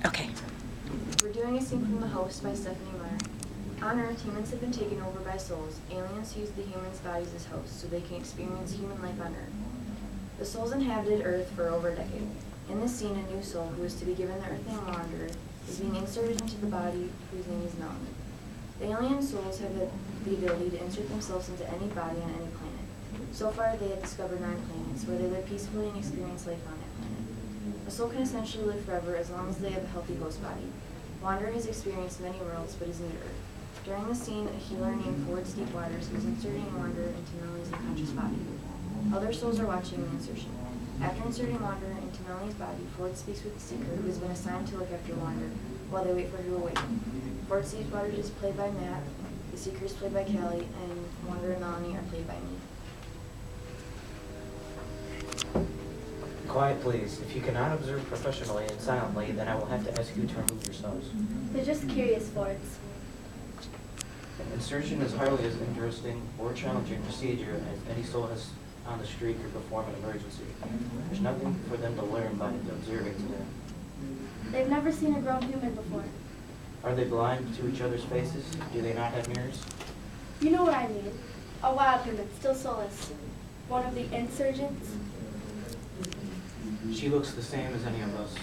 Okay. We're doing a scene from The Host by Stephanie Meyer. On Earth, humans have been taken over by souls. Aliens use the humans' bodies as hosts so they can experience human life on Earth. The souls inhabited Earth for over a decade. In this scene, a new soul, who is to be given the earth name Wanderer, is being inserted into the body whose name is Melanie. The alien souls have the ability to insert themselves into any body on any planet. So far, they have discovered 9 planets, where they live peacefully and experience life on that planet. A soul can essentially live forever as long as they have a healthy host body. Wanderer has experienced many worlds, but is new to Earth. During the scene, a healer named Ford Steepwaters is inserting Wanderer into Melanie's unconscious body. Other souls are watching the insertion. After inserting Wanderer into Melanie's body, Ford speaks with the Seeker, who has been assigned to look after Wanderer while they wait for her to awaken. Ford Steepwaters is played by Matt, the Seeker is played by Callie, and Wanderer and Melanie are played by me. Quiet, please. If you cannot observe professionally and silently, then I will have to ask you to remove yourselves. They're just curious, Fords. Insertion is hardly as interesting or challenging procedure as any soul has on the street or before an emergency. There's nothing for them to learn by observing today. They've never seen a grown human before. Are they blind to each other's faces? Do they not have mirrors? You know what I mean. A wild human, still soulless. One of the insurgents. She looks the same as any of us.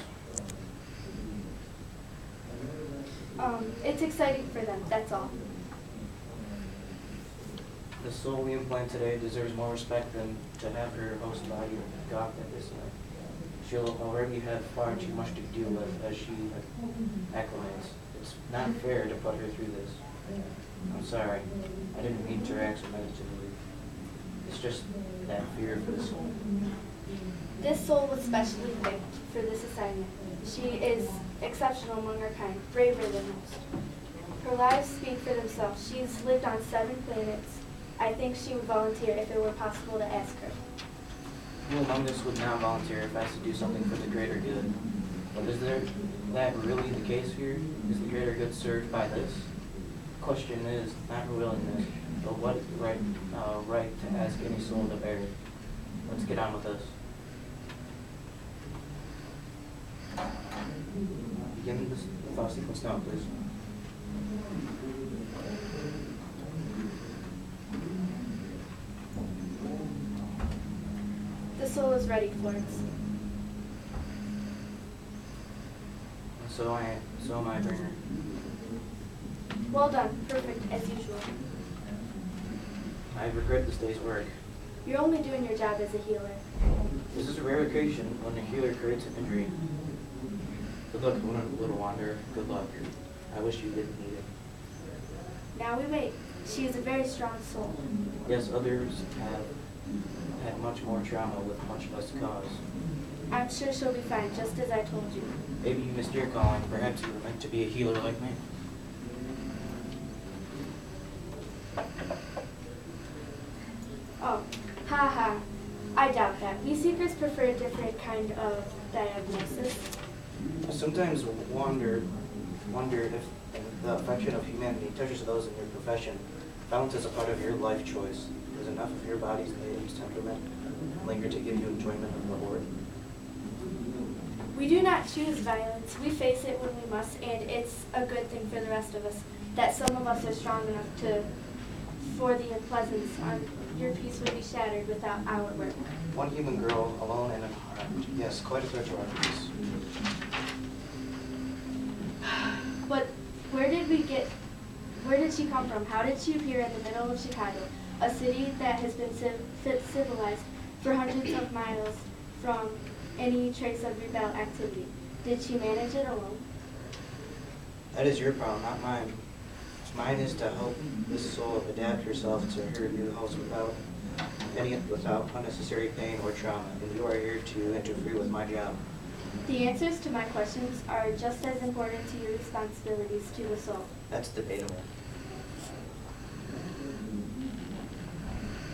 It's exciting for them, that's all. The soul we implant today deserves more respect than to have her host body gawked at this way. She'll already have far too much to deal with as she acclimates. It's not fair to put her through this. I'm sorry. I didn't mean to react so negatively. It's just that fear for the soul. This soul was specially picked for this assignment. She is exceptional among her kind, braver than most. Her lives speak for themselves. She's lived on 7 planets. I think she would volunteer if it were possible to ask her. Who among us would not volunteer if asked to do something for the greater good? But is that really the case here? Is the greater good served by this? The question is not her willingness, but what right to ask any soul to bear it. Let's get on with this. Begin the thought sequence now, please. The soul is ready, Florence. So am I, Bringer. Well done, perfect as usual. I regret this day's work. You're only doing your job as a healer. This is a rare occasion when a healer creates an injury. Good luck, little wanderer. Good luck. I wish you didn't need it. Now we wait. She is a very strong soul. Yes, others have had much more trauma with much less cause. I'm sure she'll be fine, just as I told you. Maybe you missed your calling. Perhaps you were meant to be a healer like me. Oh, ha ha. I doubt that. We seekers prefer a different kind of diagnosis. I sometimes wonder if the affection of humanity touches those in your profession. Balance is a part of your life choice. Does enough of your body's native temperament linger to give you enjoyment of the horde? We do not choose violence. We face it when we must, and it's a good thing for the rest of us that some of us are strong enough for the unpleasance. Your peace will be shattered without our work. One human girl, alone and unharmed. Yes, quite a threat to our peace. But where did she come from? How did she appear in the middle of Chicago, a city that has been civilized for hundreds of miles from any trace of rebel activity? Did she manage it alone? That is your problem, not mine. Mine is to help this soul adapt herself to her new house without unnecessary pain or trauma, and you are here to interfere with my job. The answers to my questions are just as important to your responsibilities to the soul. That's debatable.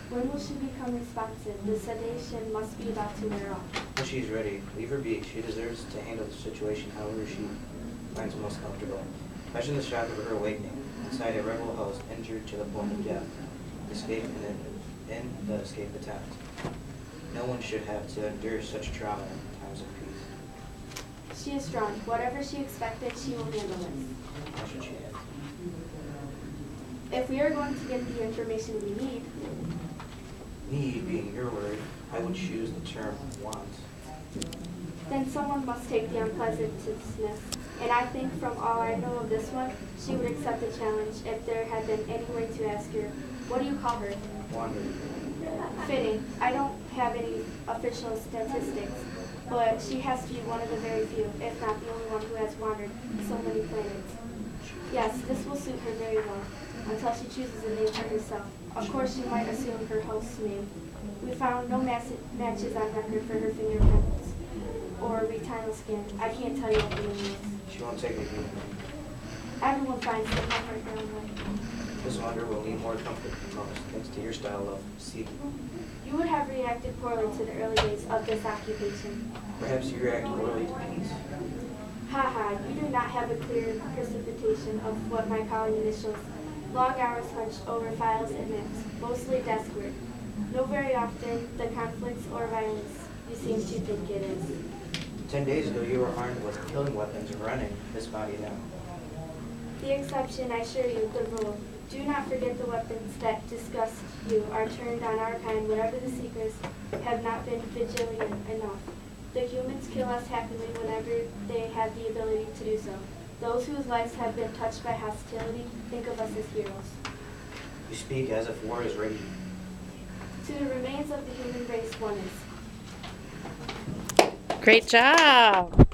When will she become responsive? The sedation must be about to wear off. When she's ready, leave her be. She deserves to handle the situation however she finds most comfortable. Imagine the shock of her awakening inside a rebel host, injured to the point of death. Escape in the escape attempt. No one should have to endure such trauma in times of peace. She is strong. Whatever she expected, she will handle it. How should she act? If we are going to get the information we need, Need being your word, I would choose the term want. then someone must take the unpleasantness. And I think from all I know of this one, she would accept the challenge if there had been any way to ask her, what do you call her? Wandering. Fitting. I don't have any official statistics, but she has to be one of the very few, if not the only one who has wandered so many planets. Yes, this will suit her very well, until she chooses a name for herself. Of course, she might assume her host's name. We found no matches on record for her fingerprints or retinal scan. I can't tell you what the name is. She won't take it human. Everyone finds the comfort their own way. This wanderer will need more comfort than most, thanks to your style of seeking. You would have reacted poorly to the early days of this occupation. Perhaps you react poorly to peace. Haha, you do not have a clear precipitation of what my calling initials. Long hours hunched over files and maps, mostly desk work. No very often the conflicts or violence you seem to think it is. 10 days ago, you were armed with killing weapons and running this body down. The exception, I assure you, the rule. Do not forget the weapons that disgust you are turned on our kind whenever the seekers have not been vigilant enough. The humans kill us happily whenever they have the ability to do so. Those whose lives have been touched by hostility think of us as heroes. You speak as if war is raging. To the remains of the human race, one is. Great job.